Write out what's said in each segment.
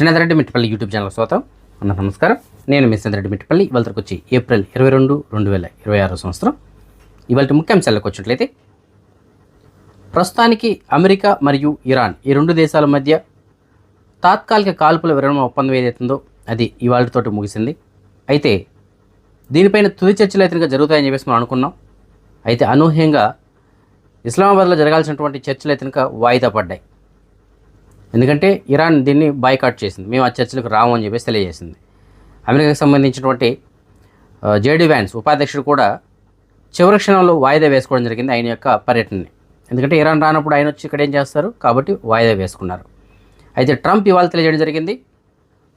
Srinatha Reddy Mittapalli YouTube channel స్వాగతం. నమస్కారం. నేను మీ శ్రీనాథరెడ్డి మిట్టపల్లి. ఇవాళకి వచ్చి ఏప్రిల్ 22, 2026 సంవత్సరం. ఇవాళ ముఖ్యాంశాలకు వచ్చినట్లయితే, ప్రస్తుతానికి అమెరికా మరియు ఇరాన్ ఈ రెండు దేశాల మధ్య తాత్కాలిక కాల్పుల విరమణ ఒప్పందం ఏదైతుందో అది ఇవాళతోటి ముగిసింది. అయితే దీనిపైన తుది చర్చలు అయితే జరుగుతాయని చెప్పేసి మనం అనుకున్నాం. అయితే అనూహ్యంగా ఇస్లామాబాద్లో జరగాల్సినటువంటి చర్చలు అయితే వాయిదా పడ్డాయి. ఎందుకంటే ఇరాన్ దీన్ని బాయ్కాట్ చేసింది. మేము ఆ చర్చలకు రాము అని చెప్పేసి తెలియజేసింది. అమెరికాకు సంబంధించినటువంటి జేడీ వ్యాన్స్ ఉపాధ్యక్షుడు కూడా చివరి క్షణంలో వాయిదా వేసుకోవడం జరిగింది ఆయన యొక్క పర్యటనని. ఎందుకంటే ఇరాన్ రానప్పుడు ఆయన వచ్చి ఇక్కడ ఏం చేస్తారు కాబట్టి వాయిదా వేసుకున్నారు. అయితే ట్రంప్ ఇవాళ తెలియజేయడం జరిగింది,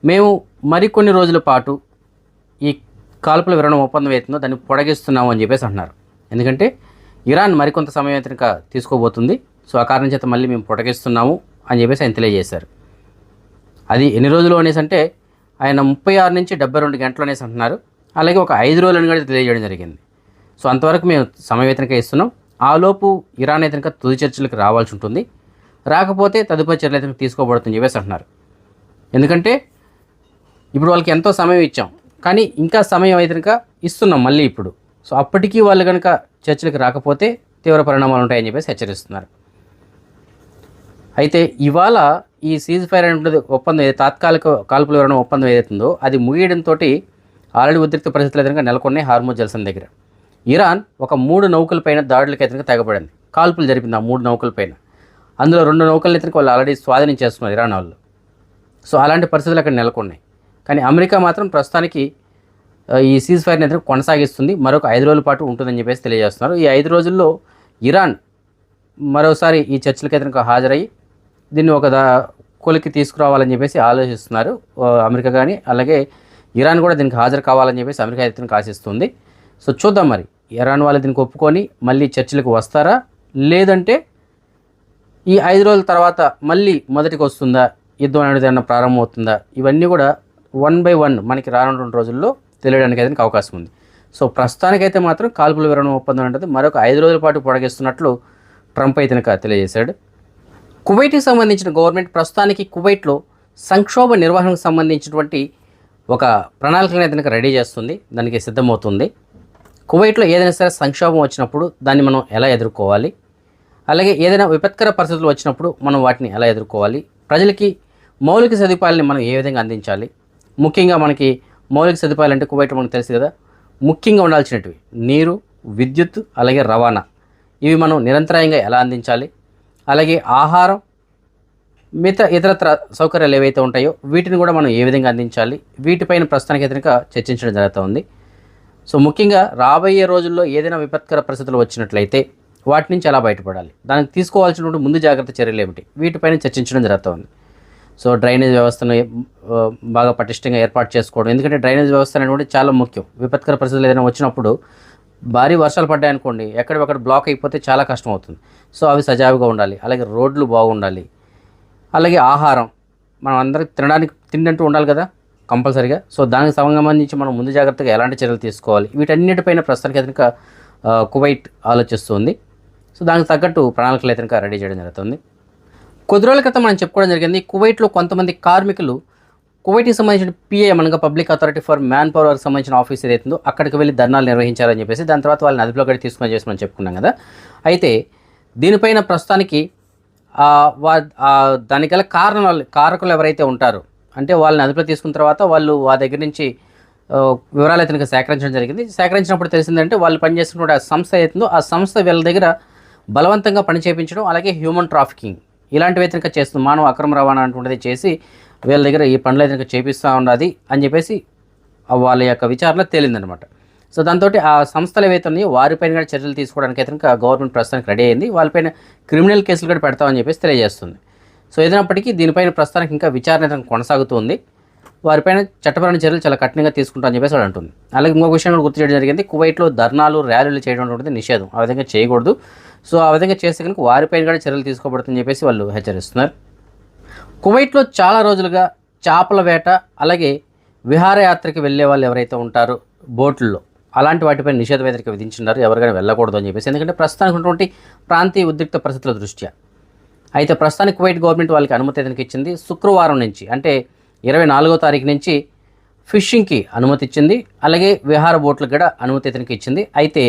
మేము మరికొన్ని రోజుల పాటు ఈ కాల్పుల విరమణ ఒప్పందం అవుతుందో దాన్ని పొడిగిస్తున్నాము అని చెప్పేసి అంటున్నారు. ఎందుకంటే ఇరాన్ మరికొంత సమయం అయితే తీసుకోబోతుంది. సో ఆ కారణం చేత మళ్ళీ మేము పొడిగిస్తున్నాము అని చెప్పేసి ఆయన తెలియజేశారు. అది ఎన్ని రోజులు అనేసి అంటే ఆయన 36 నుంచి 72 గంటలు అనేసి అంటున్నారు. అలాగే ఒక 5 రోజులను కూడా తెలియజేయడం జరిగింది. సో అంతవరకు మేము సమయవేతనక ఇస్తున్నాం. ఆలోపు ఇరాన్ అయితే తుది చర్చలకు రావాల్సి ఉంటుంది. రాకపోతే తదుపరి చర్యలు అయితే తీసుకోబడుతుందని చెప్పేసి అంటున్నారు. ఎందుకంటే ఇప్పుడు వాళ్ళకి ఎంతో సమయం ఇచ్చాం, కానీ ఇంకా సమయం అయితే ఇస్తున్నాం మళ్ళీ ఇప్పుడు. సో అప్పటికీ వాళ్ళు కనుక చర్చలకు రాకపోతే తీవ్ర పరిణామాలు ఉంటాయని చెప్పేసి హెచ్చరిస్తున్నారు. అయితే ఇవాళ ఈ సీజ్ ఫైర్ అనేది ఒప్పందం తాత్కాలిక కాల్పుల విరమణ ఒప్పందం ఏదైతుందో అది ముగియడంతో ఆల్రెడీ ఉద్రిక్త పరిస్థితులు అయితే నెలకొన్నాయి హార్మోజ్ జలసంధి దగ్గర. ఇరాన్ ఒక 3 నౌకలపైన దాడులకు అయితే తెగబడింది. కాల్పులు జరిపింది ఆ 3 నౌకలపైన. అందులో 2 నౌకలను అయితే వాళ్ళు ఆల్రెడీ స్వాధీనం చేస్తున్నారు ఇరాన్ వాళ్ళు. సో అలాంటి పరిస్థితులు అక్కడ నెలకొన్నాయి. కానీ అమెరికా మాత్రం ప్రస్తుతానికి ఈ సీజ్ ఫైర్ని అయితే కొనసాగిస్తుంది. మరొక 5 రోజుల పాటు ఉంటుందని చెప్పేసి తెలియజేస్తున్నారు. ఈ 5 రోజుల్లో ఇరాన్ మరోసారి ఈ చర్చలకు అయితే హాజరయ్యి దీన్ని ఒక కొలికి తీసుకురావాలని చెప్పేసి ఆలోచిస్తున్నారు అమెరికా. కానీ అలాగే ఇరాన్ కూడా దీనికి హాజరు కావాలని చెప్పేసి అమెరికా అయితే ఆశిస్తుంది. సో చూద్దాం మరి ఇరాన్ వాళ్ళు దీనికి ఒప్పుకొని మళ్ళీ చర్చలకు వస్తారా, లేదంటే ఈ 5 రోజుల తర్వాత మళ్ళీ మొదటికి వస్తుందా, యుద్ధం అనేది ఏమన్నా ప్రారంభం అవుతుందా, ఇవన్నీ కూడా 1 by 1 మనకి రానున్న రోజుల్లో తెలియడానికి అయితే అవకాశం ఉంది. సో ప్రస్తుతానికైతే మాత్రం కాల్పుల విరమణ ఒప్పందం అంటే మరొక 5 రోజుల పాటు పొడిగిస్తున్నట్లు ట్రంప్ అయితే తెలియజేశాడు. కువైట్కి సంబంధించిన గవర్నమెంట్ ప్రస్తుతానికి కువైట్లో సంక్షోభ నిర్వహణకు సంబంధించినటువంటి ఒక ప్రణాళికను అయితే రెడీ చేస్తుంది, దానికి సిద్ధమవుతుంది. కువైట్లో ఏదైనా సరే సంక్షోభం వచ్చినప్పుడు దాన్ని మనం ఎలా ఎదుర్కోవాలి, అలాగే ఏదైనా విపత్కర పరిస్థితులు వచ్చినప్పుడు మనం వాటిని ఎలా ఎదుర్కోవాలి, ప్రజలకి మౌలిక సదుపాయాలని మనం ఏ విధంగా అందించాలి. ముఖ్యంగా మనకి మౌలిక సదుపాయాలు అంటే కువైట్లో మనకు తెలుసు కదా, ముఖ్యంగా ఉండాల్సినవి నీరు, విద్యుత్, అలాగే రవాణా. ఇవి మనం నిరంతరాయంగా ఎలా అందించాలి, అలాగే ఆహారం, మిగతా ఇతరత్ర సౌకర్యాలు ఏవైతే ఉంటాయో వీటిని కూడా మనం ఏ విధంగా అందించాలి, వీటిపైన ప్రస్తుతానికి అయితే చర్చించడం జరుగుతుంది. సో ముఖ్యంగా రాబోయే రోజుల్లో ఏదైనా విపత్కర పరిస్థితులు వచ్చినట్లయితే వాటి నుంచి ఎలా బయటపడాలి, దానికి తీసుకోవాల్సినటువంటి ముందు జాగ్రత్త చర్యలు ఏమిటి, వీటిపైన చర్చించడం జరుగుతుంది. సో డ్రైనేజ్ వ్యవస్థను బాగా పటిష్టంగా ఏర్పాటు చేసుకోవడం, ఎందుకంటే డ్రైనేజ్ వ్యవస్థ అనేటువంటి చాలా ముఖ్యం. విపత్కర పరిస్థితులు ఏదైనా వచ్చినప్పుడు భారీ వర్షాలు పడ్డాయనుకోండి, ఎక్కడికక్కడ బ్లాక్ అయిపోతే చాలా కష్టం అవుతుంది. సో అవి సజావుగా ఉండాలి, అలాగే రోడ్లు బాగుండాలి, అలాగే ఆహారం మనం అందరికి తినడానికి తిండంటూ ఉండాలి కదా కంపల్సరీగా. సో దానికి సంబంధించి మనం ముందు జాగ్రత్తగా ఎలాంటి చర్యలు తీసుకోవాలి, వీటన్నిటిపైన ప్రస్తుతానికి అయితే కువైట్ ఆలోచిస్తుంది. సో దానికి తగ్గట్టు ప్రణాళికలు అయితే రెడీ చేయడం జరుగుతుంది. కొద్ది రోజుల క్రితం మనం చెప్పుకోవడం జరిగింది, కువైట్లో కొంతమంది కార్మికులు కువైట్కి సంబంధించిన పిఏఎం అనగా పబ్లిక్ అథారిటీ ఫర్ మ్యాన్ పవర్కి సంబంధించిన ఆఫీస్ ఏదైతుందో అక్కడికి వెళ్ళి ధర్నాలు నిర్వహించారని చెప్పేసి దాని తర్వాత వాళ్ళని అదుపులో కూడా తీసుకొని చేసి మనం చెప్పుకున్నాం కదా. అయితే దీనిపైన ప్రస్తుతానికి దానికి గల కారకులు ఎవరైతే ఉంటారో అంటే వాళ్ళని అదుపులో తీసుకున్న తర్వాత వాళ్ళు ఆ దగ్గర నుంచి వివరాలు అయితే సేకరించడం జరిగింది. సేకరించినప్పుడు తెలిసిందంటే వాళ్ళు పనిచేస్తున్న సంస్థ ఏదైతుందో ఆ సంస్థ వీళ్ళ దగ్గర బలవంతంగా పని చేయించడం, అలాగే హ్యూమన్ ట్రాఫికింగ్ ఇలాంటివి అయితే చేస్తుంది. మానవ అక్రమ రవాణా అటువంటిది చేసి వీళ్ళ దగ్గర ఈ పనులు అయితే చేపిస్తూ ఉన్నది అని చెప్పేసి వాళ్ళ యొక్క విచారణ తేలిందనమాట. సో దాంతో ఆ సంస్థలు ఏవైతే ఉన్నాయో వారిపైన కూడా చర్యలు తీసుకోవడానికి అయితే గవర్నమెంట్ ప్రస్తుతానికి రెడీ అయింది. వాళ్ళపైన క్రిమినల్ కేసులు కూడా పెడతామని చెప్పేసి తెలియజేస్తుంది. సో ఏదైనప్పటికీ దీనిపైన ప్రస్తుతానికి ఇంకా విచారణ అయితే కొనసాగుతుంది. వారిపైన చట్టపరమైన చర్యలు చాలా కఠినంగా తీసుకుంటామని చెప్పేసి వాళ్ళు అంటుంది. అలాగే ఇంకొక విషయం కూడా గుర్తు చేయడం జరిగింది, కువైట్లో ధర్నాలు, ర్యాలీలు చేయడం అనేది నిషేధం, ఆ విధంగా చేయకూడదు. సో ఆ విధంగా చేస్తే కనుక వారిపైన కూడా చర్యలు తీసుకోబడుతుందని చెప్పేసి వాళ్ళు హెచ్చరిస్తున్నారు. కువైట్లో చాలా రోజులుగా చేపల వేట, అలాగే విహారయాత్రకి వెళ్ళే వాళ్ళు ఎవరైతే ఉంటారో బోట్లలో అలాంటి వాటిపై నిషేధం అయితే విధించున్నారు, ఎవరికైనా వెళ్ళకూడదు అని చెప్పేసి. ఎందుకంటే ప్రస్తుతానికి ఉన్నటువంటి ప్రాంతీయ ఉద్రిక్త పరిస్థితుల దృష్ట్యా. అయితే ప్రస్తుతానికి కువైట్ గవర్నమెంట్ వాళ్ళకి అనుమతి అయితే ఇచ్చింది. శుక్రవారం నుంచి అంటే 24వ తారీఖు నుంచి ఫిషింగ్కి అనుమతి ఇచ్చింది. అలాగే విహార బోట్లకు కూడా అనుమతి ఇతనికి ఇచ్చింది. అయితే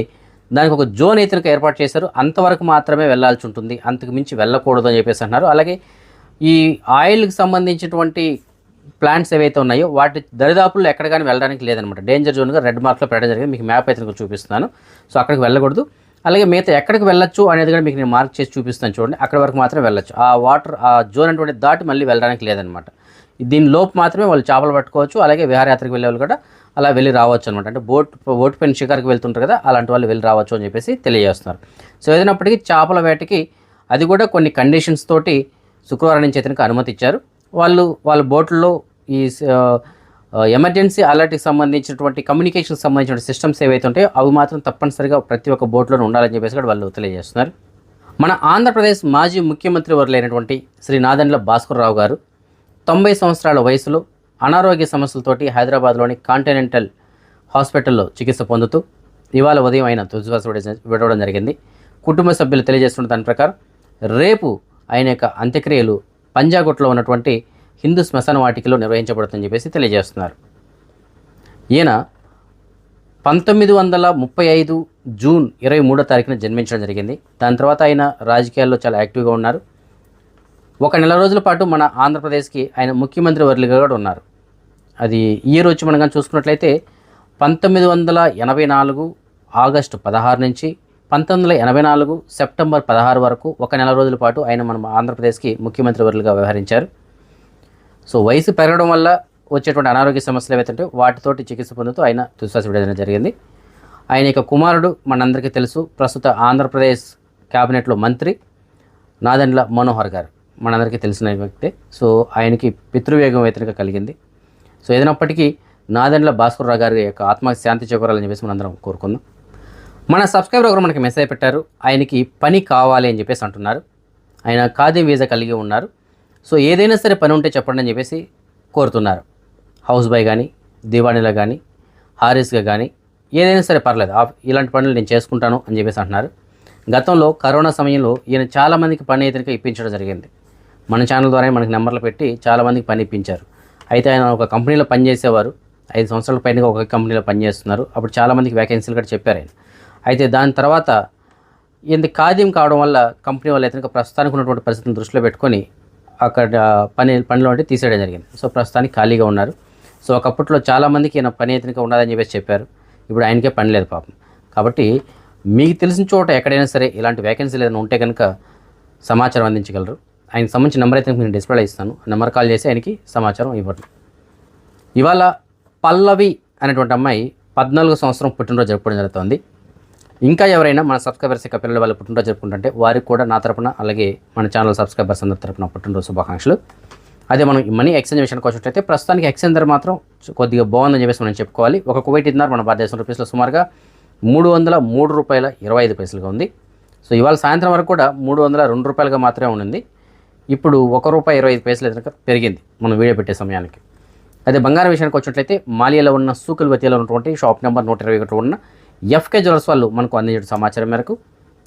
దానికి ఒక జోన్ ఇతనికి ఏర్పాటు చేశారు. అంతవరకు మాత్రమే వెళ్ళాల్సి ఉంటుంది, అంతకు మించి వెళ్ళకూడదు అని చెప్పేసి అన్నారు. అలాగే ఈ ఆయిల్కి సంబంధించినటువంటి ప్లాంట్స్ ఏవైతే ఉన్నాయో వాటి దరిదాపుల్లో ఎక్కడ కానీ వెళ్ళడానికి లేదనమాట. డేంజర్ జోన్గా రెడ్ మార్క్లో పెట్టడం జరిగింది. మీకు మ్యాప్ అయితే నేను చూపిస్తున్నాను. సో అక్కడికి వెళ్ళకూడదు. అలాగే మిగతా ఎక్కడికి వెళ్ళొచ్చు అనేది కూడా మీకు నేను మార్క్ చేసి చూపిస్తాను చూడండి. అక్కడ వరకు మాత్రమే వెళ్ళొచ్చు. ఆ వాటర్ ఆ జోన్ అటువంటి దాటి మళ్ళీ వెళ్ళడానికి లేదనమాట. దీని లోపు మాత్రమే వాళ్ళు చేపలు పట్టుకోవచ్చు. అలాగే విహారయాత్రకు వెళ్ళే వాళ్ళు కూడా అలా వెళ్ళి రావచ్చు అనమాట. అంటే బోట్ పైన షికార్కి వెళ్తుంటారు కదా, అలాంటి వాళ్ళు వెళ్ళి రావచ్చు అని చెప్పేసి తెలియజేస్తున్నారు. సో ఏదైనప్పటికీ చేపల వేటకి అది కూడా కొన్ని కండిషన్స్ తోటి శుక్రవారం నుంచి ఇతనికి అనుమతి ఇచ్చారు. వాళ్ళ బోట్లలో ఈ ఎమర్జెన్సీ అలర్ట్కి సంబంధించినటువంటి కమ్యూనికేషన్కి సంబంధించిన సిస్టమ్స్ ఏవైతే ఉంటాయో అవి మాత్రం తప్పనిసరిగా ప్రతి ఒక్క బోట్లోనే ఉండాలని చెప్పేసి కూడా వాళ్ళు తెలియజేస్తున్నారు. మన ఆంధ్రప్రదేశ్ మాజీ ముఖ్యమంత్రి వర్లైనటువంటి శ్రీ నాదెండ్ల భాస్కర్రావు గారు 90 సంవత్సరాల వయసులో అనారోగ్య సమస్యలతోటి హైదరాబాద్లోని కాంటినెంటల్ హాస్పిటల్లో చికిత్స పొందుతూ ఇవాళ ఉదయం ఆయన తుదిశ్వాస విడవడం జరిగింది. కుటుంబ సభ్యులు తెలియజేస్తున్న దాని ప్రకారం రేపు ఆయన యొక్క అంత్యక్రియలు పంజాగుట్లో ఉన్నటువంటి హిందూ శ్మశాన వాటికలో నిర్వహించబడుతుందని చెప్పేసి తెలియజేస్తున్నారు. ఈయన 1935 జూన్ 23వ తారీఖున జన్మించడం జరిగింది. దాని తర్వాత ఆయన రాజకీయాల్లో చాలా యాక్టివ్గా ఉన్నారు. 1 నెల రోజుల పాటు మన ఆంధ్రప్రదేశ్కి ఆయన ముఖ్యమంత్రి వర్లిగా కూడా ఉన్నారు. అది ఈ రోజు మనం కానీ చూసుకున్నట్లయితే 1984 ఆగస్టు 16 నుంచి 1984 సెప్టెంబర్ 16 వరకు 1 నెల రోజుల పాటు ఆయన మన ఆంధ్రప్రదేశ్కి ముఖ్యమంత్రి వర్లుగా వ్యవహరించారు. సో వయసు పెరగడం వల్ల వచ్చేటువంటి అనారోగ్య సమస్యలు ఏవైతే వాటితోటి చికిత్స పొందుతూ ఆయన తుదిశ్వాస విడవడం జరిగింది. ఆయన యొక్క కుమారుడు మనందరికీ తెలుసు, ప్రస్తుత ఆంధ్రప్రదేశ్ క్యాబినెట్లో మంత్రి నాదెండ్ల మనోహర్ గారు, మనందరికీ తెలిసిన వ్యక్తే. సో ఆయనకి పితృవేగం వేతనగా కలిగింది. సో ఏదైనప్పటికీ నాదెండ్ల భాస్కర్రావు గారి యొక్క ఆత్మకి శాంతి చేకూరాలని చెప్పేసి మనందరం కోరుకుందాం. మన సబ్స్క్రైబర్ ఒకరు మనకి మెసేజ్ పెట్టారు, ఆయనకి పని కావాలి అని చెప్పేసి అంటున్నారు. ఆయన ఖాదీ వీసా కలిగి ఉన్నారు. సో ఏదైనా సరే పని ఉంటే చెప్పండి అని చెప్పేసి కోరుతున్నారు. హౌస్ బాయ్ కానీ, దివాణిలో కానీ, హారీస్గా కానీ ఏదైనా సరే పర్లేదు, ఇలాంటి పనులు నేను చేసుకుంటాను అని చెప్పేసి అంటున్నారు. గతంలో కరోనా సమయంలో ఈయన చాలామందికి పని ఇతనికి ఇప్పించడం జరిగింది. మన ఛానల్ ద్వారా మనకి నెంబర్లు పెట్టి చాలామందికి పని ఇప్పించారు. అయితే ఆయన ఒక కంపెనీలో పనిచేసేవారు, 5 సంవత్సరాల పైన ఒక కంపెనీలో పనిచేస్తున్నారు. అప్పుడు చాలామందికి వ్యాకెన్సీలు కూడా చెప్పారు ఆయన. అయితే దాని తర్వాత ఇంత ఖాదీం కావడం వల్ల కంపెనీ వాళ్ళు ఇతనికి ప్రస్తుతానికి ఉన్నటువంటి పరిస్థితులను దృష్టిలో పెట్టుకొని అక్కడ పనిలో అంటే తీసేయడం జరిగింది. సో ప్రస్తుతానికి ఖాళీగా ఉన్నారు. సో ఒకప్పట్లో చాలామందికి ఈయన పని ఇతనికి ఉన్నదని చెప్పేసి చెప్పారు. ఇప్పుడు ఆయనకే పని లేదు పాపం. కాబట్టి మీకు తెలిసిన చోట ఎక్కడైనా సరే ఇలాంటి వ్యాకెన్సీలు ఏదైనా ఉంటే కనుక సమాచారం అందించగలరు. ఆయనకు సంబంధించిన నెంబర్ అయితే నేను డిస్ప్లేలో ఇస్తాను. నెంబర్ కాల్ చేసి ఆయనకి సమాచారం ఇవ్వండి. ఇవాళ పల్లవి అనేటువంటి అమ్మాయి 14వ సంవత్సరం పుట్టినరోజు జరుపుకోవడం జరుగుతుంది. ఇంకా ఎవరైనా మన సబ్స్క్రైబర్స్ యొక్క పిల్లల వాళ్ళు పుట్టినరోజు జరుపుకుంటుంటే వారికి కూడా నా తరపున, అలాగే మన ఛానల్ సబ్స్క్రైబర్స్ అందరి తరపున పుట్టినరోజు శుభాకాంక్షలు. అదే మనం మనీ ఎక్స్చేంజ్ విషయానికి వచ్చినట్లయితే ప్రస్తుతానికి ఎక్స్చేంజ్ ధర మాత్రం కొద్దిగా బాగుందని చెప్పేసి మనం చెప్పుకోవాలి. ఒక కువైట్ దినార్ మన భారతదేశం రూపీస్లో సుమారుగా $303.25 ఉంది. సో ఇవాళ సాయంత్రం వరకు కూడా $302 మాత్రమే ఉంది. ఇప్పుడు ₹1.25 పెరిగింది మనం వీడియో పెట్టే సమయానికి. అదే బంగారం విషయానికి వచ్చినట్లయితే మాలియాలో ఉన్న సూకుల్వతిలో ఉన్నటువంటి షాప్ నెంబర్ 121 ఉన్న ఎఫ్కే జ్యువెలర్స్ వాళ్ళు మనకు అందించిన సమాచారం మేరకు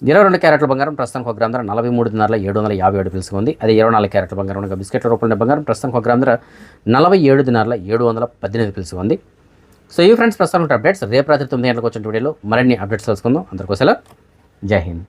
22 క్యారెట్ల బంగారం ప్రస్తుతానికి 1 గ్రామ్ ధర $43,757 ఉంది. అదే 24 క్యారెట్ల బంగారం ఉన్న బిస్కెట్ల రూపంలో బంగారం ప్రస్తుతానికి 1 గ్రామ్ ధర $47,718 ఉంది. సో ఈ ఫ్రెండ్స్ ప్రస్తుతం అప్డేట్స్. రేపు రాత్రి 9 గంటలకు వచ్చిన వీడియోలో మరిన్ని అప్డేట్స్ తెలుసుకుందాం. అందరికోసం జై హింద్.